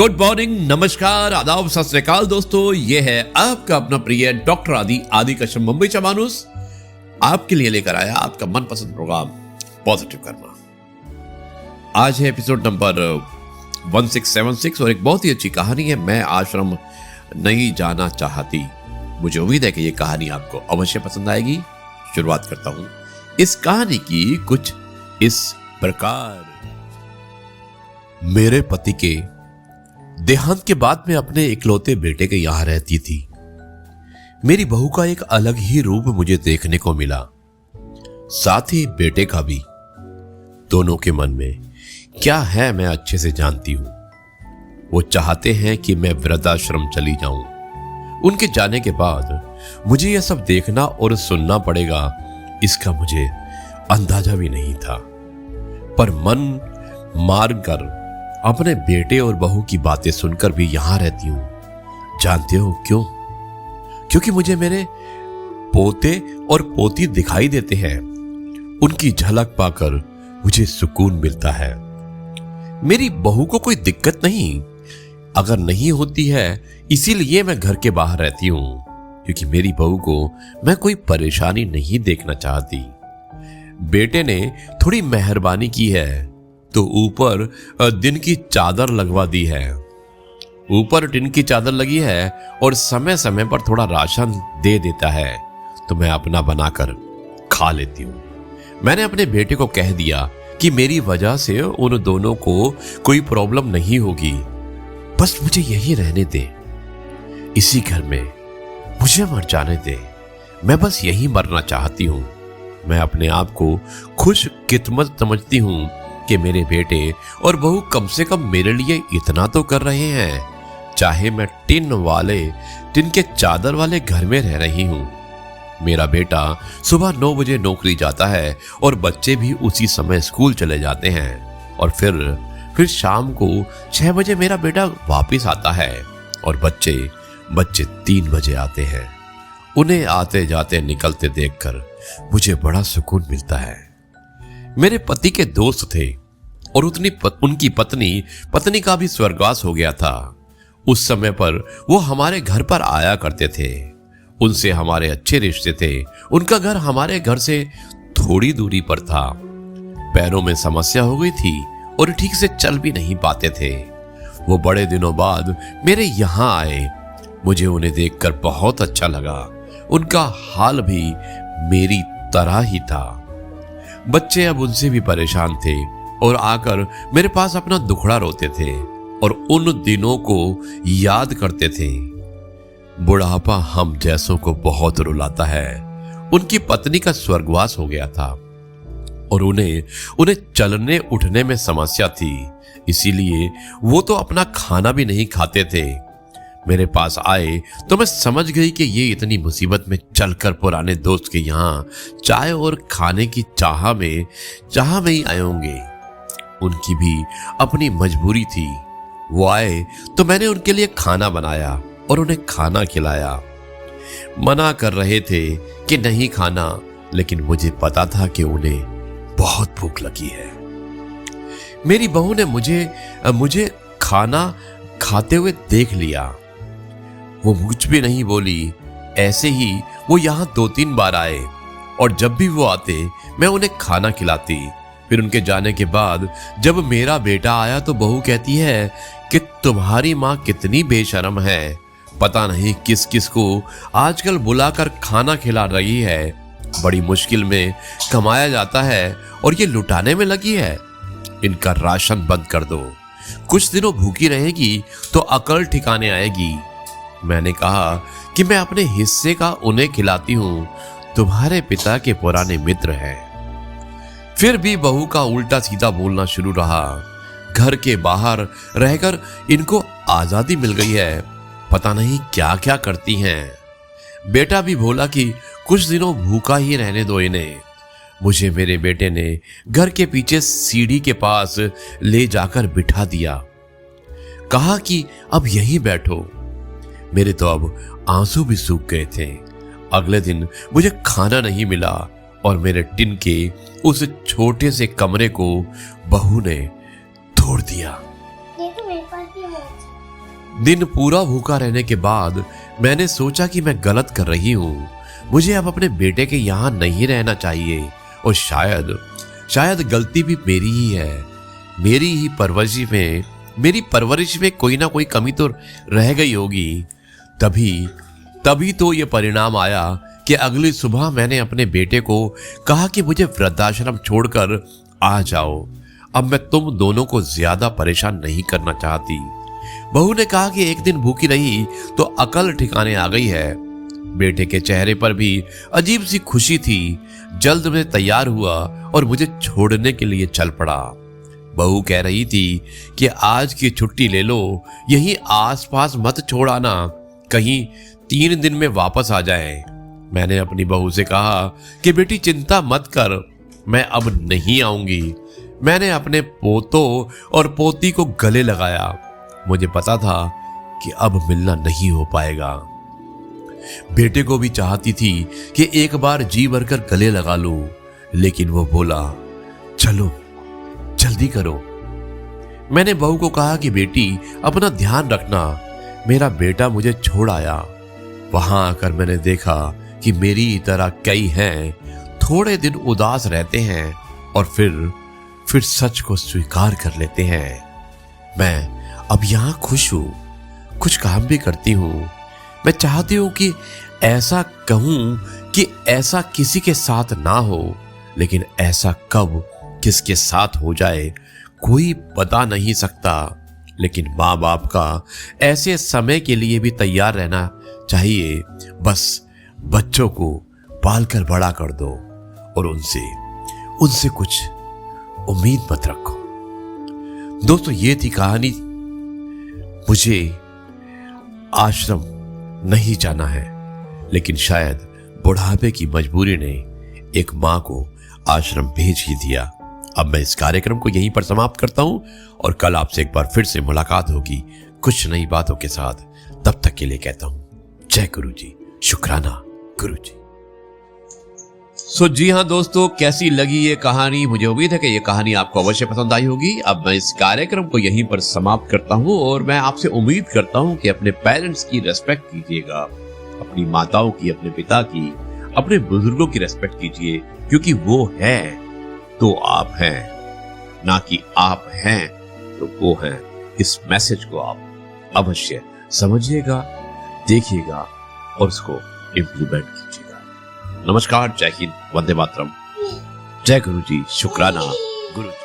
Good morning, नमस्कार, आदाब, सत श्री अकाल दोस्तों। ये है आपका अपना प्रिय डॉक्टर आदि कश्यप मुंबईचा माणूस आपके लिए लेकर आया आपका मनपसंद प्रोग्राम पॉजिटिव कर्मा। आज है एपिसोड नंबर 1676 और एक बहुत ही अच्छी कहानी है, मैं आश्रम नहीं जाना चाहती। मुझे उम्मीद है कि ये कहानी आपको अवश्य पसंद आएगी। शुरुआत करता हूं इस कहानी की कुछ इस प्रकार। मेरे पति के देहांत के बाद मैं अपने इकलौते बेटे के यहां रहती थी। मेरी बहू का एक अलग ही रूप मुझे देखने को मिला, साथ ही बेटे का भी। दोनों के मन में क्या है मैं अच्छे से जानती हूं। वो चाहते हैं कि मैं वृद्धाश्रम चली जाऊं। उनके जाने के बाद मुझे यह सब देखना और सुनना पड़ेगा, इसका मुझे अंदाजा भी नहीं था। पर मन मार कर अपने बेटे और बहू की बातें सुनकर भी यहां रहती हूं। जानते हो क्यों? क्योंकि मुझे मेरे पोते और पोती दिखाई देते हैं। उनकी झलक पाकर मुझे सुकून मिलता है। मेरी बहू को कोई दिक्कत नहीं, अगर नहीं होती है इसीलिए मैं घर के बाहर रहती हूं, क्योंकि मेरी बहू को मैं कोई परेशानी नहीं देखना चाहती। बेटे ने थोड़ी मेहरबानी की है तो ऊपर दिन की चादर लगवा दी है। ऊपर टिन की चादर लगी है और समय समय पर थोड़ा राशन दे देता है, तो मैं अपना बनाकर खा लेती हूँ। मैंने अपने बेटे को कह दिया कि मेरी वजह से उन दोनों को कोई प्रॉब्लम नहीं होगी, बस मुझे यही रहने दे, इसी घर में मुझे मर जाने दे। मैं बस यही मरना चाहती हूँ। मैं अपने आप को खुश किस्मत समझती हूँ कि मेरे बेटे और बहू कम से कम मेरे लिए इतना तो कर रहे हैं, चाहे मैं टिन के चादर वाले घर में रह रही हूं। मेरा बेटा सुबह 9 बजे नौकरी जाता है और बच्चे भी उसी समय स्कूल चले जाते हैं, और फिर शाम को 6 बजे मेरा बेटा वापस आता है और बच्चे 3 बजे आते हैं। उन्हें आते जाते निकलते देखकर मुझे बड़ा सुकून मिलता है। मेरे पति के दोस्त थे और उनकी पत्नी का भी स्वर्गवास हो गया था। उस समय पर वो हमारे घर पर आया करते थे। उनसे हमारे अच्छे रिश्ते थे। उनका घर हमारे घर से थोड़ी दूरी पर था। पैरों में समस्या हो गई थी और ठीक से चल भी नहीं पाते थे। वो बड़े दिनों बाद मेरे यहाँ आए। मुझे उन्हें देखकर बहुत अच्छा लगा। उनका हाल भी मेरी तरह ही था। बच्चे अब उनसे भी परेशान थे और आकर मेरे पास अपना दुखड़ा रोते थे और उन दिनों को याद करते थे। बुढ़ापा हम जैसों को बहुत रुलाता है। उनकी पत्नी का स्वर्गवास हो गया था और उन्हें चलने उठने में समस्या थी, इसीलिए वो तो अपना खाना भी नहीं खाते थे। मेरे पास आए तो मैं समझ गई कि ये इतनी मुसीबत में चलकर पुराने दोस्त के यहाँ चाय और खाने की चाह में ही आए होंगे। उनकी भी अपनी मजबूरी थी। वो आए तो मैंने उनके लिए खाना बनाया और उन्हें खाना खिलाया। मना कर रहे थे कि नहीं खाना, लेकिन मुझे पता था कि उन्हें बहुत भूख लगी है। मेरी बहू ने मुझे खाना खाते हुए देख लिया। वो कुछ भी नहीं बोली। ऐसे ही वो यहाँ 2-3 बार आए और जब भी वो आते मैं उन्हें खाना खिलाती। फिर उनके जाने के बाद जब मेरा बेटा आया तो बहू कहती है कि तुम्हारी माँ कितनी बेशर्म है, पता नहीं किस किस को आजकल बुलाकर खाना खिला रही है। बड़ी मुश्किल में कमाया जाता है और ये लुटाने में लगी है। इनका राशन बंद कर दो, कुछ दिनों भूखी रहेगी तो अकल ठिकाने आएगी। मैंने कहा कि मैं अपने हिस्से का उन्हें खिलाती हूं, तुम्हारे पिता के पुराने मित्र हैं। फिर भी बहू का उल्टा सीधा बोलना शुरू रहा। घर के बाहर रहकर इनको आजादी मिल गई है, पता नहीं क्या क्या करती हैं। बेटा भी बोला कि कुछ दिनों भूखा ही रहने दो इन्हें। मुझे मेरे बेटे ने घर के पीछे सीढ़ी के पास ले जाकर बिठा दिया। कहा कि अब यहीं बैठो। मेरे तो अब आंसू भी सूख गए थे। अगले दिन मुझे खाना नहीं मिला और मेरे टिन के उस छोटे से कमरे को बहू ने तोड़ दिया। दिन पूरा भूखा रहने के बाद मैंने सोचा कि मैं गलत कर रही हूँ। मुझे अब अपने बेटे के यहाँ नहीं रहना चाहिए और शायद गलती भी मेरी ही है। मेरी परवरिश में कोई ना कोई कमी तो रह गई होगी। तभी तो ये परिणाम आया कि अगली सुबह मैंने अपने बेटे को कहा कि मुझे वृद्धाश्रम छोड़कर आ जाओ। अब मैं तुम दोनों को ज्यादा परेशान नहीं करना चाहती। बहू ने कहा कि एक दिन भूखी रही तो अकल ठिकाने आ गई है। बेटे के चेहरे पर भी अजीब सी खुशी थी। जल्द में तैयार हुआ और मुझे छोड़ने के लिए चल पड़ा। बहू कह रही थी कि आज की छुट्टी ले लो, यहीं आसपास मत छोड़ आना, कहीं 3 दिन में वापस आ जाए। मैंने अपनी बहू से कहा कि बेटी चिंता मत कर, मैं अब नहीं आऊंगी। मैंने अपने पोतों और पोती को गले लगाया। मुझे पता था कि अब मिलना नहीं हो पाएगा। बेटे को भी चाहती थी कि एक बार जी भरकर गले लगा लूं, लेकिन वो बोला चलो जल्दी करो। मैंने बहू को कहा कि बेटी अपना ध्यान रखना। मेरा बेटा मुझे छोड़ आया। वहां आकर मैंने देखा कि मेरी तरह कई हैं, थोड़े दिन उदास रहते हैं और फिर सच को स्वीकार कर लेते हैं। मैं अब यहां खुश हूं, कुछ काम भी करती हूं। मैं चाहती हूं कि ऐसा कहूं कि ऐसा किसी के साथ ना हो, लेकिन ऐसा कब किसके साथ हो जाए कोई बता नहीं सकता। लेकिन माँ बाप का ऐसे समय के लिए भी तैयार रहना चाहिए। बस बच्चों को पालकर बड़ा कर दो और उनसे कुछ उम्मीद मत रखो। दोस्तों, ये थी कहानी। मुझे आश्रम नहीं जाना है, लेकिन शायद बुढ़ापे की मजबूरी ने एक मां को आश्रम भेज ही दिया। अब मैं इस कार्यक्रम को यहीं पर समाप्त करता हूं और कल आपसे एक बार फिर से मुलाकात होगी कुछ नई बातों के साथ। तब तक के लिए कहता हूं जय गुरु जी, शुक्राना गुरु जी। जी हाँ दोस्तों, कैसी लगी ये कहानी? मुझे उम्मीद है कि ये कहानी आपको अवश्य पसंद आई होगी। अब मैं इस कार्यक्रम को यहीं पर समाप्त करता हूँ और मैं आपसे उम्मीद करता हूँ कि अपने पेरेंट्स की रेस्पेक्ट कीजिएगा, अपनी माताओं की, अपने पिता की, अपने बुजुर्गों की रेस्पेक्ट कीजिए, क्योंकि वो है तो आप हैं, ना कि आप हैं तो वो हैं। इस मैसेज को आप अवश्य समझिएगा, देखिएगा और उसको इम्प्लीमेंट कीजिएगा। नमस्कार, जय हिंद, वंदे मातरम, जय गुरु जी, शुक्राना गुरु जी।